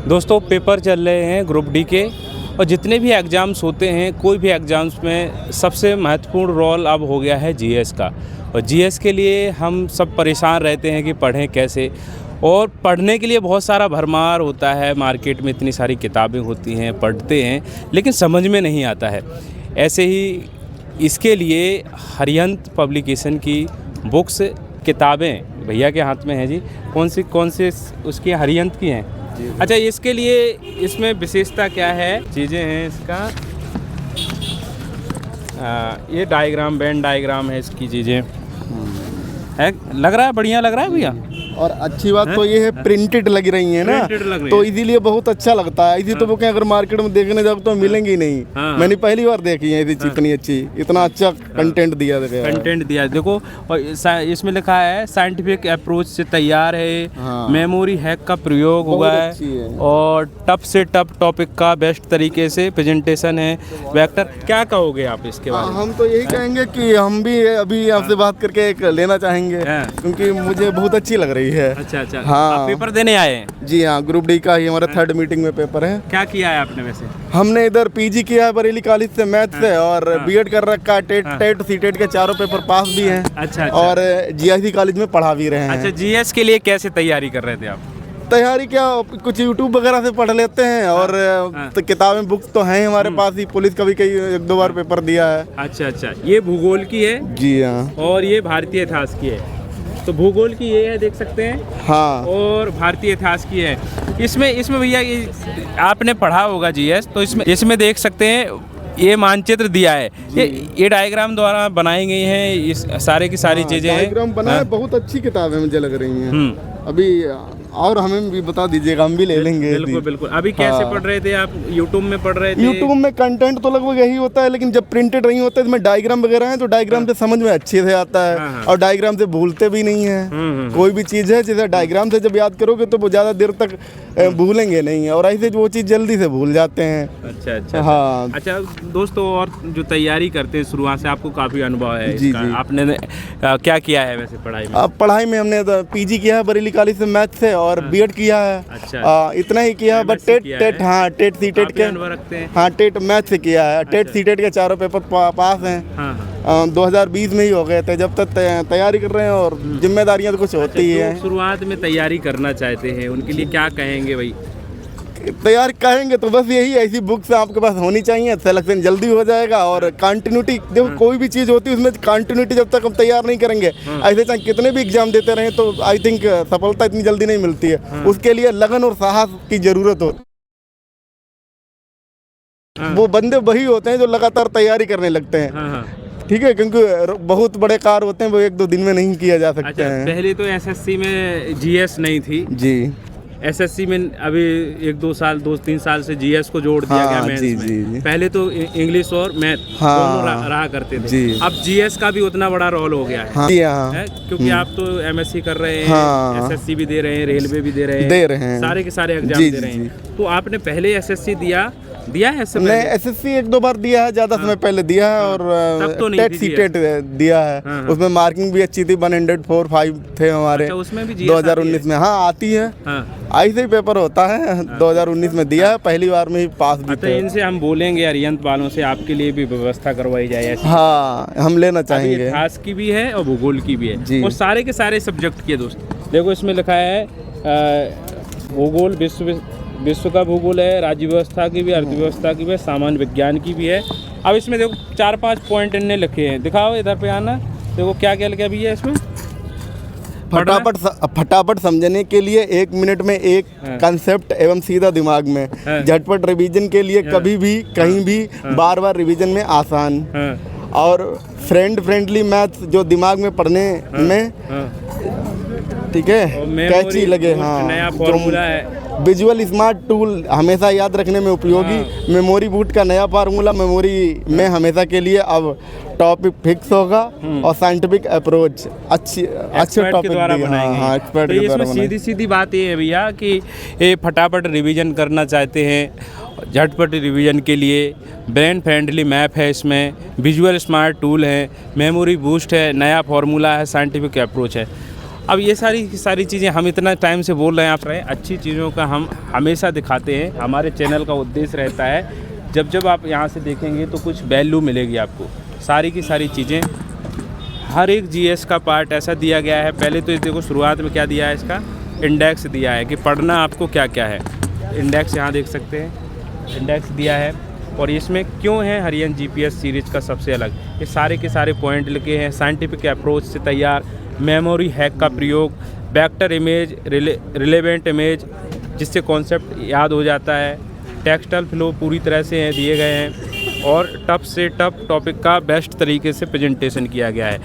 दोस्तों पेपर चल रहे हैं ग्रुप डी के, और जितने भी एग्ज़ाम्स होते हैं, कोई भी एग्ज़ाम्स में सबसे महत्वपूर्ण रोल अब हो गया है जीएस का। और जीएस के लिए हम सब परेशान रहते हैं कि पढ़ें कैसे, और पढ़ने के लिए बहुत सारा भरमार होता है, मार्केट में इतनी सारी किताबें होती हैं, पढ़ते हैं लेकिन समझ में नहीं आता है। ऐसे ही इसके लिए हरियंत पब्लिकेशन की बुक्स किताबें भैया के हाथ में हैं जी। कौन सी उसकी हरियंत की हैं? अच्छा, इसके लिए इसमें विशेषता क्या है, चीज़ें हैं इसका? ये डायग्राम, वेन डायग्राम है इसकी, चीज़ें है। लग रहा है बढ़िया, लग रहा है भैया। और अच्छी बात तो ये है प्रिंटेड लग रही है ना, तो इसीलिए बहुत अच्छा लगता है। इसी तो बुकें अगर मार्केट में देखने जाओ तो मिलेंगी नहीं। मैंने पहली बार देखी है इतनी अच्छी, इतना अच्छा कंटेंट दिया गया, कंटेंट दिया देखो। और इसमें लिखा है साइंटिफिक अप्रोच से तैयार है, मेमोरी हैक का प्रयोग हुआ है, और टफ से टफ टॉपिक का बेस्ट तरीके से प्रेजेंटेशन है। वेक्टर, क्या कहोगे आप इसके बारे में? हम तो यही कहेंगे कि हम भी अभी आपसे बात करके एक लेना चाहेंगे, क्योंकि मुझे बहुत अच्छी लग रही है। अच्छा, हाँ, आप पेपर देने आए हैं? जी हाँ, ग्रुप डी का ही हमारा 3rd मीटिंग में पेपर है। क्या किया है आपने वैसे? हमने इधर पीजी किया है बरेली कॉलेज से मैथ से, और बीएड कर रखा है। टेट सीटेट के चारों पेपर पास भी हैं। अच्छा। और जीआईसी कॉलेज में पढ़ा भी रहे हैं। अच्छा, जीएस के लिए कैसे तैयारी कर रहे थे आप? तैयारी क्या, कुछ यूट्यूब वगैरह से पढ़ लेते हैं, और तो किताबें बुक्स तो हैं हमारे पास ही। पुलिस का भी कई 1-2 बार पेपर दिया है। अच्छा, ये भूगोल की है? जी हाँ। और ये भारतीय इतिहास की है? तो भूगोल की ये है, देख सकते हैं। हाँ। और भारतीय इतिहास की है। इसमें भैया आपने पढ़ा होगा जीएस, तो इसमें देख सकते हैं ये मानचित्र दिया है। ये डायग्राम द्वारा बनाई गई हैं, इस सारे की सारी चीजें डायग्राम बनाए। बहुत अच्छी किताब है, मुझे लग रही है। अभी और हमें भी बता दीजिएगा, हम भी ले लेंगे। बिल्कुल। अभी कैसे पढ़ रहे थे आप? यूट्यूब में पढ़ रहे थे? यूट्यूब में कंटेंट तो लगभग यही होता है, लेकिन जब प्रिंटेड नहीं होता है, इसमें डायग्राम वगैरह है, तो डायग्राम से समझ में अच्छे से आता है। और डायग्राम से भूलते भी नहीं है। कोई भी चीज़ है जैसे डायग्राम से जब याद करोगे तो वो ज़्यादा देर तक भूलेंगे नहीं, और ऐसे वो चीज़ जल्दी से भूल जाते हैं। अच्छा। हाँ। अच्छा दोस्तों, और जो तैयारी करते हैं शुरुआत से, आपको काफ़ी अनुभव है इसका। आपने क्या किया है वैसे पढ़ाई में? पढ़ाई में हमने पीजी किया है बरेली कॉलेज से मैथ से, और बीएड किया है। अच्छा। इतना ही किया है। बट टेट हाँ, टेट सीटेट के, हाँ, टेट मैथ से किया है। टेट सीटेट के चारों पेपर पास हैं। 2020 में ही हो गए थे। जब तक तैयारी कर रहे हैं, और जिम्मेदारियां तो कुछ होती ही है। शुरुआत में तैयारी करना चाहते हैं, उनके लिए क्या कहेंगे भाई? तैयार कहेंगे तो बस यही, ऐसी बुक्स आपके पास होनी चाहिए, सिलेक्शन जल्दी हो जाएगा। और कंटिन्यूटी, देखो कोई भी चीज़ होती है उसमें कंटिन्यूटी जब तक हम तैयार नहीं करेंगे, ऐसे चाहे कितने भी एग्जाम देते रहें, तो आई थिंक सफलता इतनी जल्दी नहीं मिलती है। उसके लिए लगन और साहस की ज़रूरत होती है। वो बंदे वही होते हैं जो लगातार तैयारी करने लगते हैं। ठीक है, क्योंकि बहुत बड़े कार्य होते हैं, वो 1-2 दिन में नहीं किया जा सकते हैं। पहले तो एसएससी में जीएस नहीं थी जी। एसएससी में अभी 2-3 साल से जीएस को जोड़ दिया गया मैथ्स में। जी। पहले तो इंग्लिश और मैथ दोनों रहा करते थे। अब जीएस का भी उतना बड़ा रोल हो गया है, क्योंकि आप तो एमएससी कर रहे हैं, एसएससी भी दे रहे हैं, रेलवे भी दे रहे हैं, सारे के सारे एग्जाम दे रहे हैं। तो आपने पहले एसएससी दिया है? नहीं, एसएससी 1-2 बार दिया है, ज़्यादा समय पहले दिया है। और टेट सीटेट दिया है। उसमें मार्किंग भी अच्छी थी, 104-5 थे हमारे। उसमें भी 2019 में आती है। ऐसे ही पेपर होता है। 2019 में दिया है, पहली बार में ही पास भी थे। इनसे हम बोलेंगे अरियंत वालों से, आपके लिए भी व्यवस्था करवाई जाए ऐसी। हाँ, हम लेना चाहेंगे। इतिहास की भी है और भूगोल की भी है, और सारे के सारे सब्जेक्ट की है। दोस्त देखो, इसमें लिखा है भूगोल, विश्व का भूगोल है, राज्य व्यवस्था की भी, अर्थव्यवस्था की भी, सामान्य विज्ञान की भी है। अब इसमें देखो 4-5 पॉइंट इनने लिखे हैं, दिखाओ इधर पे आना। देखो क्या लिखा भी है इसमें। फटाफट समझने के लिए 1 मिनट में एक कंसेप्ट एवं सीधा दिमाग में, झटपट रिवीजन के लिए कभी भी कहीं भी बार रिवीजन में आसान, और फ्रेंडली मैथ जो दिमाग में पढ़ने में ठीक है कैची लगे। हाँ, नया फॉर्मूला है। विजुअल स्मार्ट टूल हमेशा याद रखने में उपयोगी। मेमोरी बूट का नया फार्मूला मेमोरी में हमेशा के लिए अब टॉपिक फिक्स होगा, और साइंटिफिक अप्रोच अच्छे टॉपिक द्वारा बनाएंगे। हाँ, एक्सपर्ट के द्वारा। इसमें सीधी बात ये है भैया कि ये फटाफट रिवीजन करना चाहते हैं, झटपट रिवीजन के लिए ब्रेन फ्रेंडली मैप है, इसमें विजुअल स्मार्ट टूल है, मेमोरी बूस्ट है, नया फार्मूला है, साइंटिफिक अप्रोच है। अब ये सारी चीज़ें हम इतना टाइम से बोल रहे हैं, आप रहे अच्छी चीज़ों का हम हमेशा दिखाते हैं। हमारे चैनल का उद्देश्य रहता है जब आप यहाँ से देखेंगे तो कुछ वैल्यू मिलेगी आपको। सारी की सारी चीज़ें, हर एक जीएस का पार्ट ऐसा दिया गया है। पहले तो देखो शुरुआत में क्या दिया है, इसका इंडेक्स दिया है कि पढ़ना आपको क्या क्या है। इंडेक्स यहाँ देख सकते हैं, इंडेक्स दिया है। और इसमें क्यों है हरियन जीपीएस सीरीज़ का सबसे अलग, ये सारे के सारे पॉइंट लिखे हैं। साइंटिफिक अप्रोच से तैयार, मेमोरी हैक का प्रयोग, वेक्टर इमेज, रिलेवेंट इमेज जिससे कॉन्सेप्ट याद हो जाता है, टेक्सटल फ्लो पूरी तरह से दिए गए हैं और टफ से टफ टॉपिक का बेस्ट तरीके से प्रेजेंटेशन किया गया है।